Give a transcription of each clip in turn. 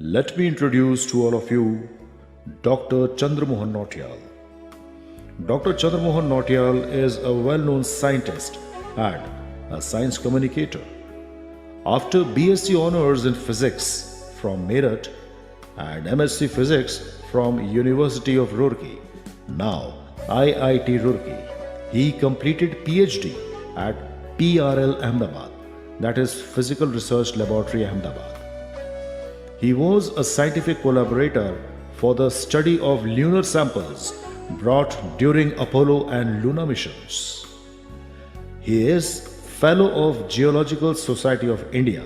Let me introduce to all of you Dr. Chandramohan Nautiyal. Dr. Chandramohan Nautiyal is a well-known scientist and a science communicator. After BSc Honours in Physics from Meerut and MSc Physics from University of Roorkee, now IIT Roorkee, he completed PhD at PRL Ahmedabad, that is Physical Research Laboratory Ahmedabad. He was a scientific collaborator for the study of lunar samples brought during Apollo and Luna missions. He is Fellow of Geological Society of India,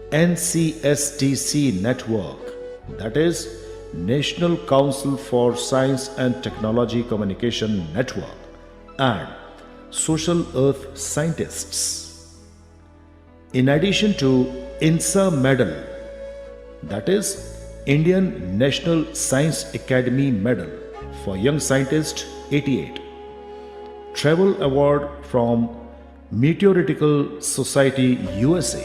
NCSTC Network, that is National Council for Science and Technology Communication Network, and Social Earth Scientists. In addition to INSA Medal, that is Indian National Science Academy Medal for Young Scientist 88, Travel Award from Meteorological Society USA,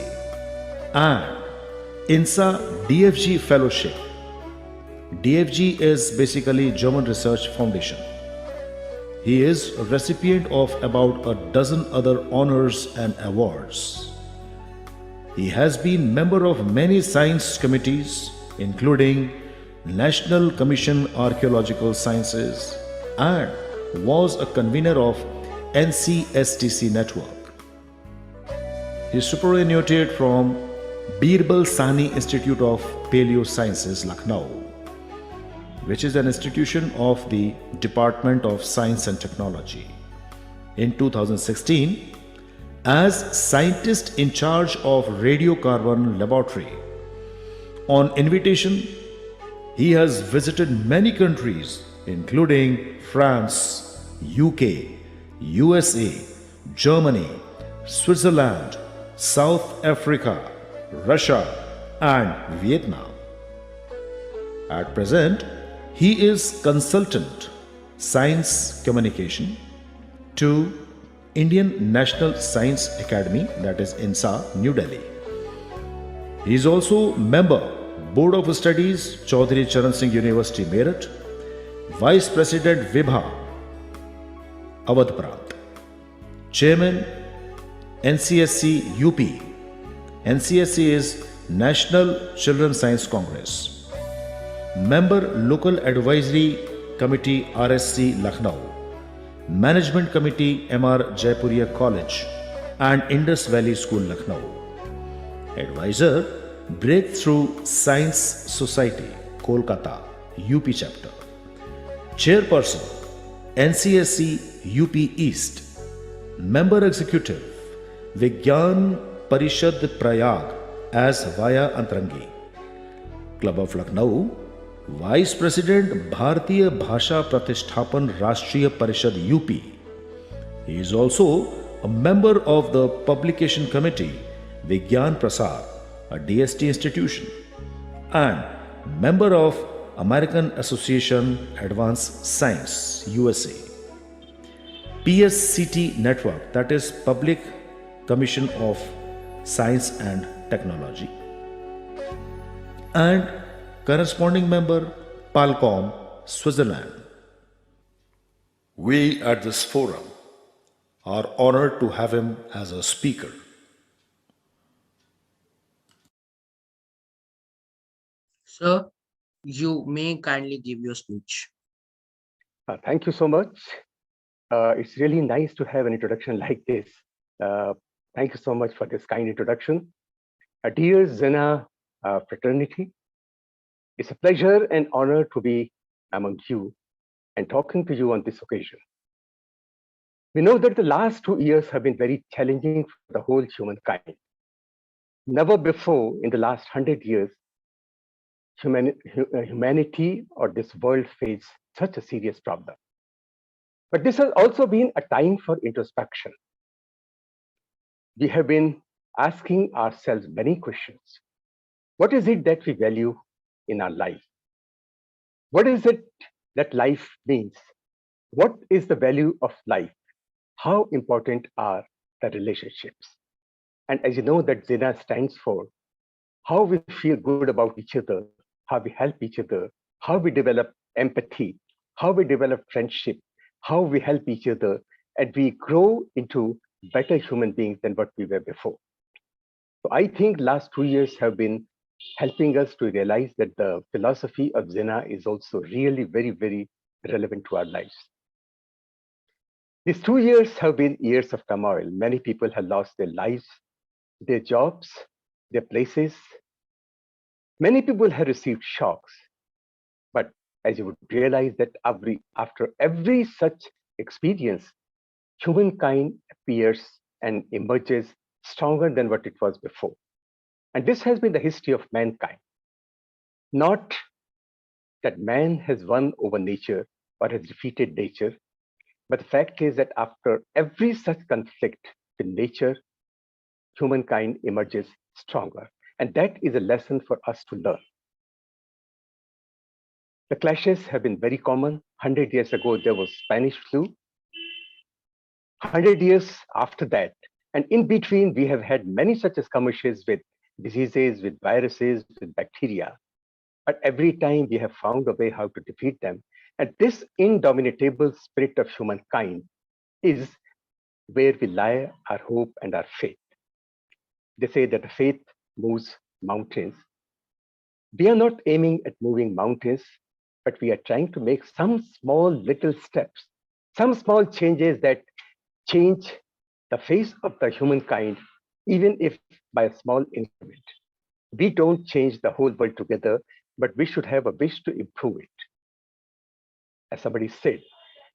and INSA DFG Fellowship. DFG is basically German Research Foundation. He is a recipient of about a dozen other honors and awards. He has been member of many science committees, including National Commission Archaeological Sciences, and was a convener of NCSTC Network. He superannuated from Birbal Sahni Institute of Paleo Sciences, Lucknow, which is an institution of the Department of Science and Technology. In 2016, as scientist in charge of radiocarbon laboratory. On invitation, he has visited many countries including France, UK, USA, Germany, Switzerland, South Africa, Russia, and Vietnam. At present, he is consultant science communication to Indian National Science Academy, that is INSA, New Delhi. He is also member Board of Studies, Chaudhary Charan Singh University, Meerut, Vice President Vibha, Awadh Prant, Chairman NCSC UP. NCSC is National Children Science Congress. Member Local Advisory Committee RSC Lucknow, Management Committee MR Jaipuria College and Indus Valley School Lucknow. Advisor Breakthrough Science Society Kolkata UP Chapter. Chairperson NCSC UP East. Member Executive Vigyan Parishad Prayag as via Antrangi. Club of Lucknow. Vice President Bharatiya Bhasha Pratishthapan Rashtriya Parishad UP. He is also a member of the Publication Committee Vigyan Prasar, a DST institution, and member of American Association Advanced Science USA. PSCT Network, that is Public Commission of Science and Technology, and corresponding member Palcom, Switzerland. We at this forum are honored to have him as a speaker. Sir, you may kindly give your speech. Thank you so much. It's really nice to have an introduction like this. Thank you so much for this kind introduction. Dear Zena fraternity, it's a pleasure and honor to be among you and talking to you on this occasion. We know that the last 2 years have been very challenging for the whole humankind. Never before in the last 100 years, humanity or this world faced such a serious problem. But this has also been a time for introspection. We have been asking ourselves many questions. What is it that we value in our life? What is it that life means? What is the value of life? How important are the relationships? And as you know, that Zena stands for how we feel good about each other, how we help each other, how we develop empathy, how we develop friendship, how we help each other, and we grow into better human beings than what we were before. So I think last 2 years have been helping us to realize that the philosophy of Zena is also really very, very relevant to our lives. These 2 years have been years of turmoil. Many people have lost their lives, their jobs, their places. Many people have received shocks. But as you would realize that after every such experience, humankind appears and emerges stronger than what it was before. And this has been the history of mankind. Not that man has won over nature or has defeated nature, but the fact is that after every such conflict with nature, humankind emerges stronger. And that is a lesson for us to learn. The clashes have been very common. 100 years ago, there was Spanish flu. 100 years after that, and in between, we have had many such skirmishes with diseases, with viruses, with bacteria. But every time we have found a way how to defeat them. And this indomitable spirit of humankind is where we lie our hope and our faith. They say that faith moves mountains. We are not aiming at moving mountains, but we are trying to make some small little steps, some small changes that change the face of the humankind, even if by a small increment. We don't change the whole world together, but we should have a wish to improve it. As somebody said,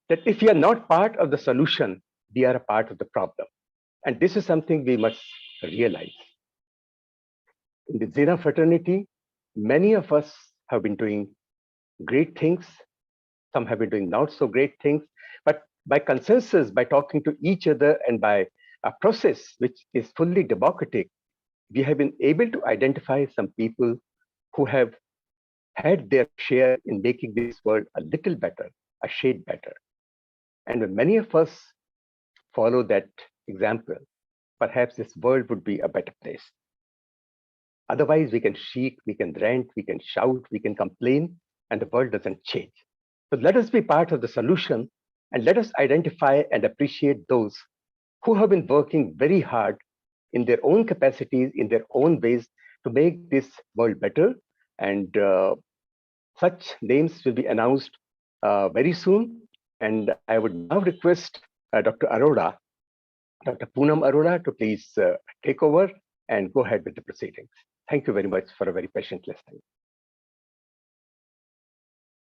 that if we are not part of the solution, we are a part of the problem. And this is something we must realize. In the Zena fraternity, many of us have been doing great things. Some have been doing not so great things, but by consensus, by talking to each other and by a process which is fully democratic, we have been able to identify some people who have had their share in making this world a little better, a shade better. And when many of us follow that example, perhaps this world would be a better place. Otherwise, we can shriek, we can rant, we can shout, we can complain, and the world doesn't change. So let us be part of the solution, and let us identify and appreciate those who have been working very hard in their own capacities, in their own ways to make this world better. And such names will be announced very soon. And I would now request Dr. Arora, Dr. Poonam Arora, to please take over and go ahead with the proceedings. Thank you very much for a very patient listening.